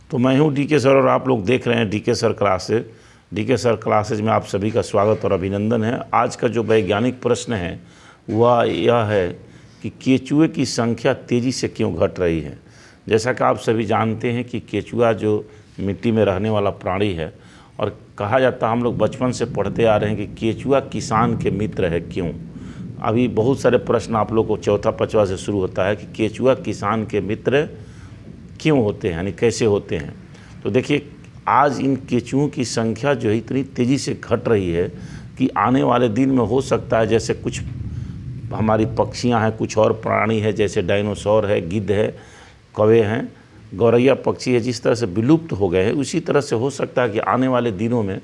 तो मैं हूं डीके सर और आप लोग देख रहे हैं DK sir classes. DK sir classes में आप सभी का स्वागत और अभिनंदन है। आज का जो वैज्ञानिक प्रश्न है वह यह है कि केचुए की संख्या तेज़ी से क्यों घट रही है। जैसा कि आप सभी जानते हैं कि केचुआ जो मिट्टी में रहने वाला प्राणी है और कहा जाता है, हम लोग बचपन से पढ़ते आ रहे हैं कि केचुआ किसान के मित्र है। क्यों? अभी बहुत सारे प्रश्न आप लोग को चौथा पाँचवा से शुरू होता है कि केचुआ किसान के मित्र क्यों होते हैं, यानी कैसे होते हैं। तो देखिए, आज इन केचुओं की संख्या जो है इतनी तेज़ी से घट रही है कि आने वाले दिन में हो सकता है जैसे कुछ हमारी पक्षियां हैं, कुछ और प्राणी है जैसे डायनासोर है, गिद्ध है, कौवे हैं, गौरैया पक्षी है, जिस तरह से विलुप्त हो गए हैं उसी तरह से हो सकता है कि आने वाले दिनों में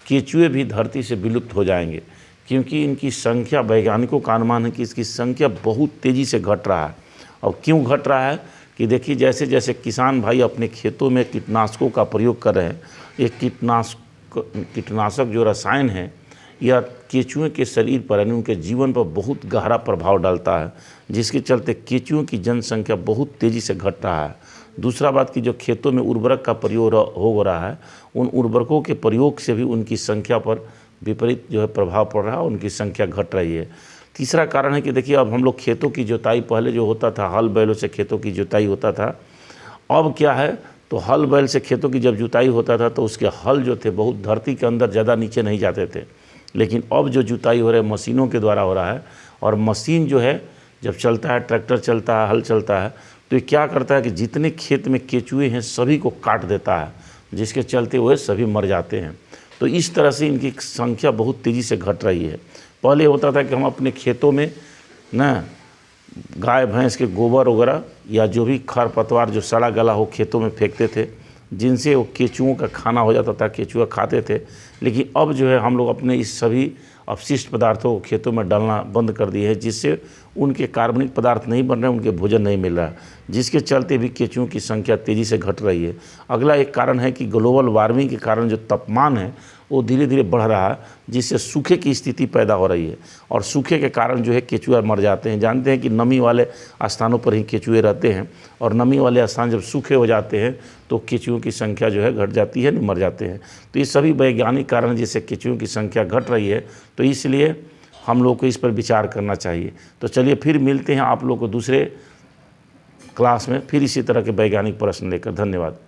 केचुए भी धरती से विलुप्त हो जाएंगे, क्योंकि इनकी संख्या, वैज्ञानिकों का अनुमान है कि इसकी संख्या बहुत तेज़ी से घट रहा है। और क्यों घट रहा है कि देखिए, जैसे जैसे किसान भाई अपने खेतों में कीटनाशकों का प्रयोग कर रहे हैं, ये कीटनाशक जो रसायन है यह केचुए के शरीर पर, यानी उनके जीवन पर बहुत गहरा प्रभाव डालता है, जिसके चलते केचुओं की जनसंख्या बहुत तेज़ी से घट रहा है। दूसरा बात कि जो खेतों में उर्वरक का प्रयोग हो रहा है, उन उर्वरकों के प्रयोग से भी उनकी संख्या पर विपरीत जो है प्रभाव पड़ रहा है, उनकी संख्या घट रही है। तीसरा कारण है कि देखिए, अब हम लोग खेतों की जुताई, पहले जो होता था हल बैलों से खेतों की जुताई होता था, अब क्या है तो हल बैल से खेतों की जब जुताई होता था तो उसके हल जो थे बहुत धरती के अंदर ज़्यादा नीचे नहीं जाते थे। लेकिन अब जो जुताई हो रहा है मशीनों के द्वारा हो रहा है, और मशीन जो है जब चलता है, ट्रैक्टर चलता है, हल चलता है, तो ये क्या करता है कि जितने खेत में केचुए हैं सभी को काट देता है, जिसके चलते वह सभी मर जाते हैं। तो इस तरह से इनकी संख्या बहुत तेज़ी से घट रही है। पहले होता था कि हम अपने खेतों में ना गाय भैंस के गोबर वगैरह या जो भी खर पतवार जो सड़ा गला हो खेतों में फेंकते थे, जिनसे वो केचुओं का खाना हो जाता था, केचुआ खाते थे। लेकिन अब जो है हम लोग अपने इस सभी अपशिष्ट पदार्थों को खेतों में डालना बंद कर दिए हैं, जिससे उनके कार्बनिक पदार्थ नहीं बन रहे, उनके भोजन नहीं मिल रहा, जिसके चलते भी केचुओं की संख्या तेज़ी से घट रही है। अगला एक कारण है कि ग्लोबल वार्मिंग के कारण जो तापमान है वो धीरे धीरे बढ़ रहा है, जिससे सूखे की स्थिति पैदा हो रही है, और सूखे के कारण जो है केचुआ मर जाते हैं। जानते हैं कि नमी वाले स्थानों पर ही केचुए रहते हैं, और नमी वाले स्थान जब सूखे हो जाते हैं तो केचुओं की संख्या जो है घट जाती है, नहीं मर जाते हैं। तो ये सभी वैज्ञानिक कारण जिससे केचुओं की संख्या घट रही है, तो इसलिए हम लोग को इस पर विचार करना चाहिए। तो चलिए फिर मिलते हैं आप लोग को दूसरे क्लास में, फिर इसी तरह के वैज्ञानिक प्रश्न लेकर। धन्यवाद।